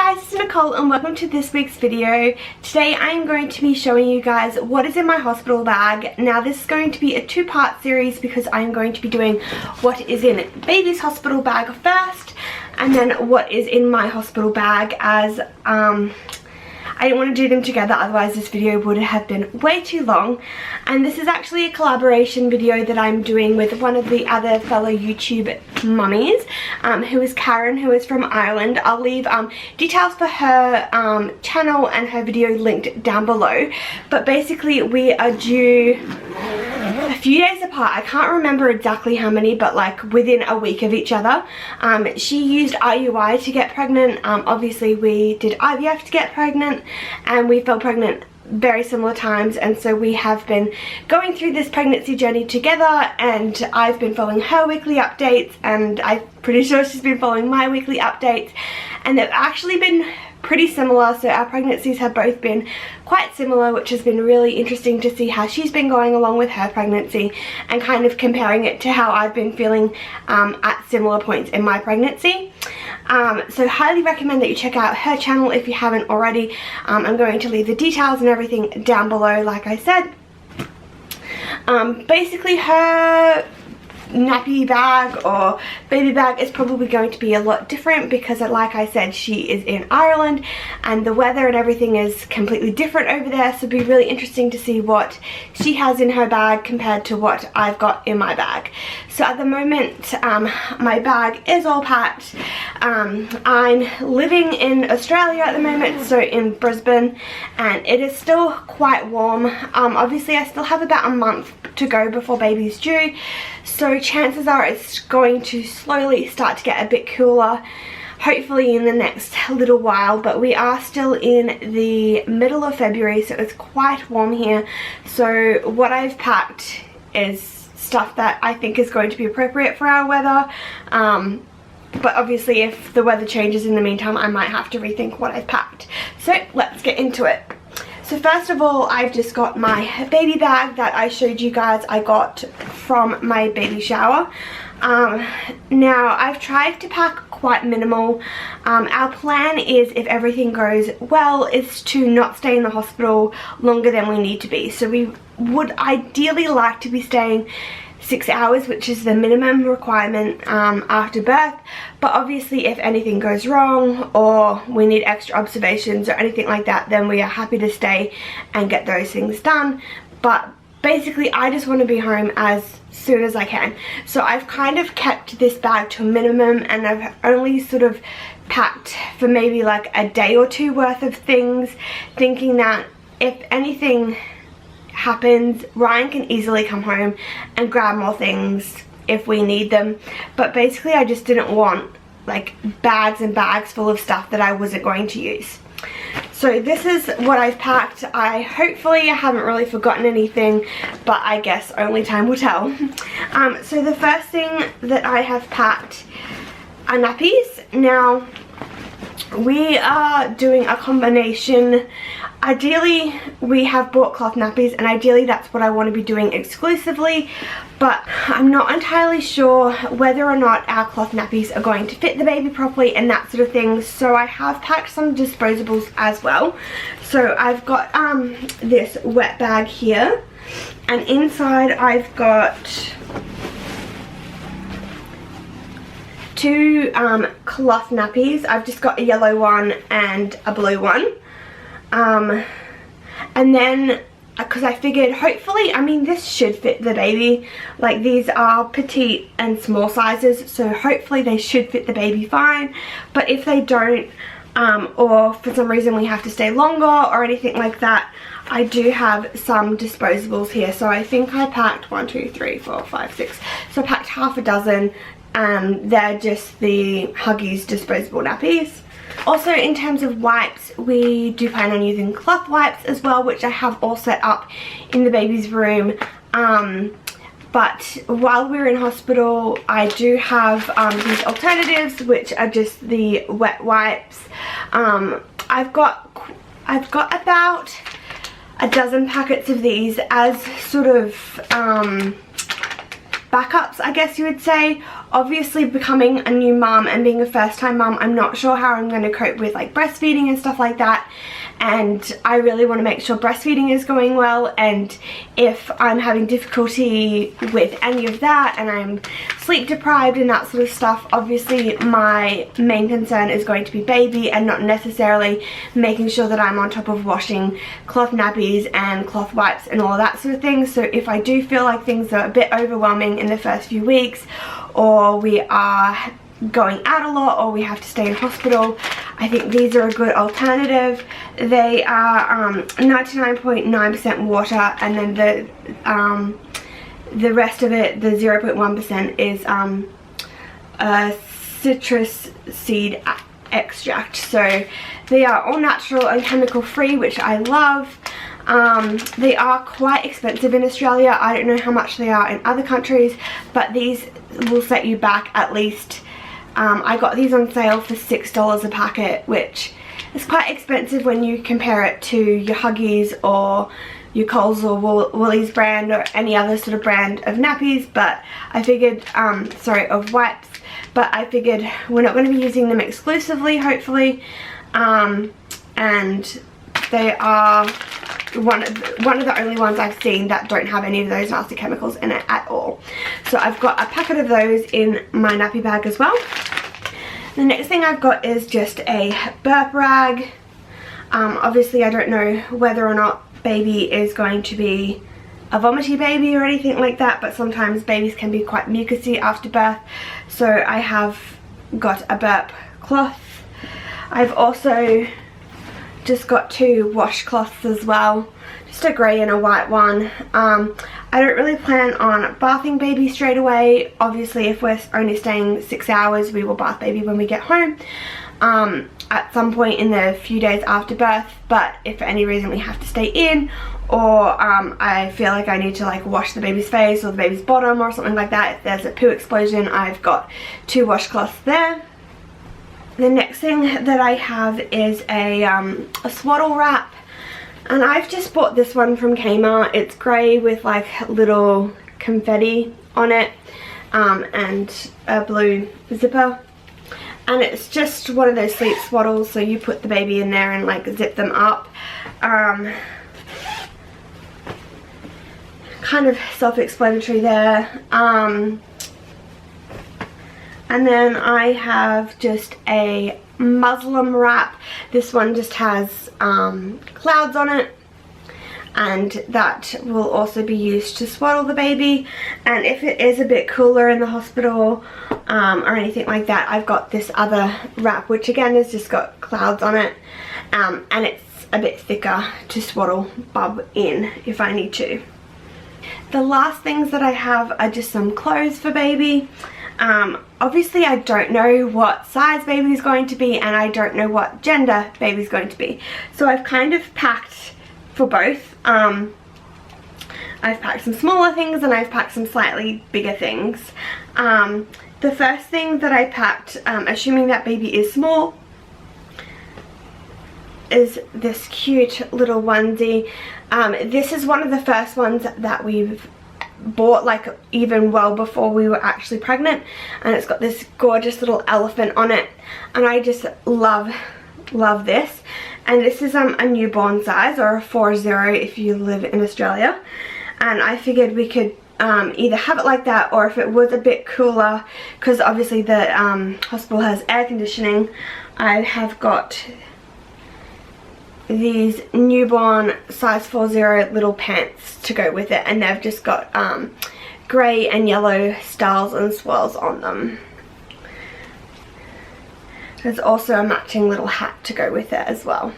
guys, it's Nicole and welcome to this week's video. Today I am going to be showing you guys what is in my hospital bag. Now this is going to be a two-part series because I am going to be doing what is in baby's hospital bag first and then what is in my hospital bag, as I didn't want to do them together, otherwise this video would have been way too long. And this is actually a collaboration video that I'm doing with one of the other fellow YouTube mummies, who is Karen, who is from Ireland. I'll leave details for her channel and her video linked down below. But basically we are due a few days apart. I can't remember exactly how many, but like within a week of each other. She used IUI to get pregnant. Obviously we did IVF to get pregnant, and we fell pregnant very similar times, and so we have been going through this pregnancy journey together, and I've been following her weekly updates and I'm pretty sure she's been following my weekly updates, and they've actually been pretty similar. So our pregnancies have both been quite similar, which has been really interesting to see how she's been going along with her pregnancy and kind of comparing it to how I've been feeling at similar points in my pregnancy. So highly recommend that you check out her channel if you haven't already. I'm going to leave the details and everything down below, like I said. Basically her nappy bag or baby bag is probably going to be a lot different because, like I said, she is in Ireland and the weather and everything is completely different over there, so it'll be really interesting to see what she has in her bag compared to what I've got in my bag. So at the moment my bag is all packed. I'm living in Australia at the moment, so in Brisbane, and it is still quite warm. Obviously I still have about a month to go before baby's due, so chances are it's going to slowly start to get a bit cooler, hopefully in the next little while. But we are still in the middle of February, so it's quite warm here. So what I've packed is stuff that I think is going to be appropriate for our weather, but obviously if the weather changes in the meantime I might have to rethink what I've packed. So let's get into it. So first of all, I've just got my baby bag that I showed you guys I got from my baby shower. Now I've tried to pack quite minimal. Our plan is, if everything goes well, is to not stay in the hospital longer than we need to be. So we would ideally like to be staying 6 hours, which is the minimum requirement after birth. But obviously if anything goes wrong or we need extra observations or anything like that, then we are happy to stay and get those things done. But basically I just want to be home as soon as I can. So I've kind of kept this bag to a minimum, and I've only sort of packed for maybe like a day or two worth of things, thinking that if anything happens, Ryan can easily come home and grab more things if we need them. But basically I just didn't want like bags and bags full of stuff that I wasn't going to use. So this is what I've packed. Hopefully I haven't really forgotten anything, but I guess only time will tell. So the first thing that I have packed are nappies. Now we are doing a combination. Ideally we have bought cloth nappies, and ideally that's what I want to be doing exclusively, but I'm not entirely sure whether or not our cloth nappies are going to fit the baby properly and that sort of thing. So I have packed some disposables as well. So I've got this wet bag here, and inside I've got two cloth nappies. I've just got a yellow one and a blue one. And then because I figured hopefully, I mean this should fit the baby, like these are petite and small sizes, so hopefully they should fit the baby fine. But if they don't, or for some reason we have to stay longer or anything like that, I do have some disposables here. So I think I packed 1, 2, 3, 4, 5, 6, so I packed half a dozen. They're just the Huggies disposable nappies. Also, in terms of wipes, we do plan on using cloth wipes as well, which I have all set up in the baby's room. But while we're in hospital, I do have these alternatives, which are just the wet wipes. I've got about a dozen packets of these as sort of backups, I guess you would say, obviously becoming a new mum and being a first time mum, I'm not sure how I'm going to cope with like breastfeeding and stuff like that, and I really want to make sure breastfeeding is going well, and if I'm having difficulty with any of that and I'm sleep deprived and that sort of stuff, obviously my main concern is going to be baby and not necessarily making sure that I'm on top of washing cloth nappies and cloth wipes and all that sort of thing. So if I do feel like things are a bit overwhelming in the first few weeks, or we are going out a lot, or we have to stay in hospital, I think these are a good alternative. They are 99.9% water, and then the rest of it, the 0.1%, is citrus seed extract. So they are all natural and chemical free, which I love. They are quite expensive in Australia. I don't know how much they are in other countries, but these will set you back at least, I got these on sale for $6 a packet, which is quite expensive when you compare it to your Huggies or your Coles or Woolies brand or any other sort of brand of nappies. But I figured, of wipes, but I figured we're not going to be using them exclusively, hopefully, and they are one of the only ones I've seen that don't have any of those nasty chemicals in it at all. So I've got a packet of those in my nappy bag as well. The next thing I've got is just a burp rag. Obviously I don't know whether or not baby is going to be a vomity baby or anything like that, but sometimes babies can be quite mucousy after birth, so I have got a burp cloth. I've also just got 2 washcloths as well, just a grey and a white one. I don't really plan on bathing baby straight away. Obviously if we're only staying 6 hours, we will bath baby when we get home at some point in the few days after birth. But if for any reason we have to stay in, or I feel like I need to like wash the baby's face or the baby's bottom or something like that, if there's a poo explosion, I've got 2 washcloths there. The next thing that I have is a swaddle wrap, and I've just bought this one from Kmart. It's grey with like little confetti on it, and a blue zipper, and it's just one of those sleep swaddles, so you put the baby in there and like zip them up. Kind of self-explanatory there. And then I have just a muslin wrap. This one just has clouds on it, and that will also be used to swaddle the baby. And if it is a bit cooler in the hospital or anything like that, I've got this other wrap, which again has just got clouds on it, and it's a bit thicker to swaddle bub in if I need to. The last things that I have are just some clothes for baby. Obviously I don't know what size baby is going to be, and I don't know what gender baby is going to be, so I've kind of packed for both. I've packed some smaller things and I've packed some slightly bigger things. The first thing that I packed, assuming that baby is small, is this cute little onesie. This is one of the first ones that we've bought, like even well before we were actually pregnant, and it's got this gorgeous little elephant on it, and I just love this. And this is a newborn size, or a 4-0 if you live in Australia, and I figured we could either have it like that, or if it was a bit cooler, because obviously the hospital has air conditioning, I have got these newborn size 4-0 little pants to go with it, and they've just got grey and yellow stars and swirls on them. There's also a matching little hat to go with it as well.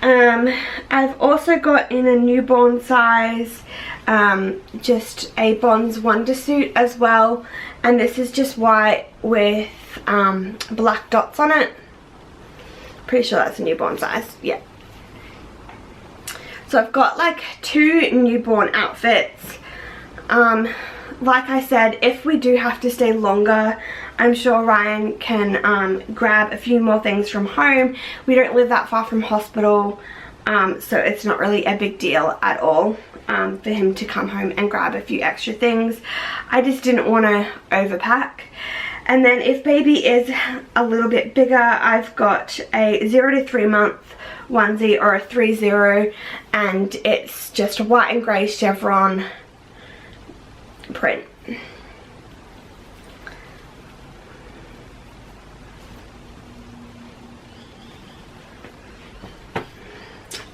I've also got in a newborn size just a Bonds Wondersuit as well, and this is just white with black dots on it. Pretty sure that's a newborn size, yeah. So I've got like 2 newborn outfits. Like I said, if we do have to stay longer, I'm sure Ryan can grab a few more things from home. We don't live that far from hospital, so it's not really a big deal at all. for him to come home and grab a few extra things. I just didn't want to overpack. And then if baby is a little bit bigger, I've got a 0 to 3 month onesie or a 3-0, and it's just a white and grey chevron print.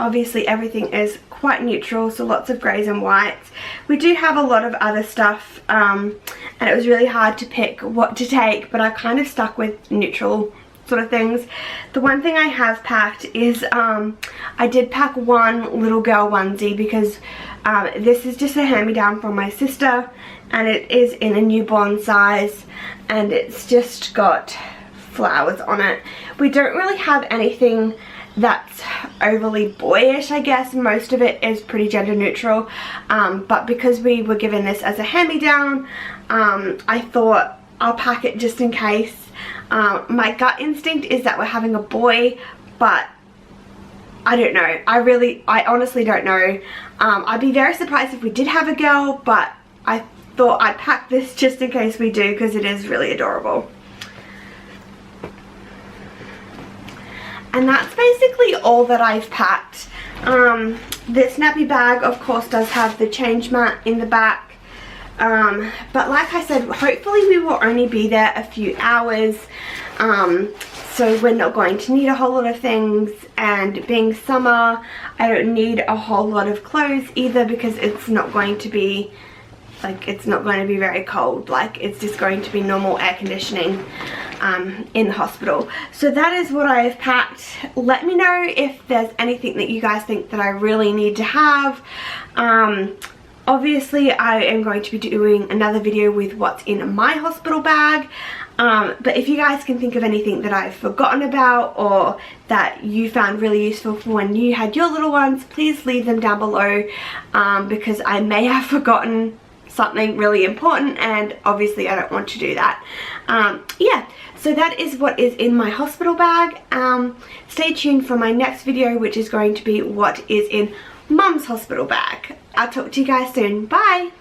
Obviously everything is quite neutral, so lots of greys and whites. We do have a lot of other stuff, and it was really hard to pick what to take, but I kind of stuck with neutral sort of things. The one thing I have packed is I did pack one little girl onesie, because this is just a hand-me-down from my sister, and it is in a newborn size, and it's just got flowers on it. We don't really have anything that's overly boyish, I guess. Most of it is pretty gender neutral, but because we were given this as a hand-me-down, I thought I'll pack it just in case. My gut instinct is that we're having a boy, but I don't know. I honestly don't know. I'd be very surprised if we did have a girl, but I thought I'd pack this just in case we do, because it is really adorable. And that's basically all that I've packed. This nappy bag, of course, does have the change mat in the back. But like I said, hopefully we will only be there a few hours. So we're not going to need a whole lot of things. And being summer, I don't need a whole lot of clothes either, because it's not going to be very cold. Like, it's just going to be normal air conditioning in the hospital. So that is what I have packed. Let me know if there's anything that you guys think that I really need to have. Obviously I am going to be doing another video with what's in my hospital bag, but if you guys can think of anything that I've forgotten about or that you found really useful for when you had your little ones, please leave them down below, because I may have forgotten something really important, and obviously I don't want to do that. Yeah, so that is what is in my hospital bag. Stay tuned for my next video, which is going to be what is in Mum's hospital bag. I'll talk to you guys soon. Bye!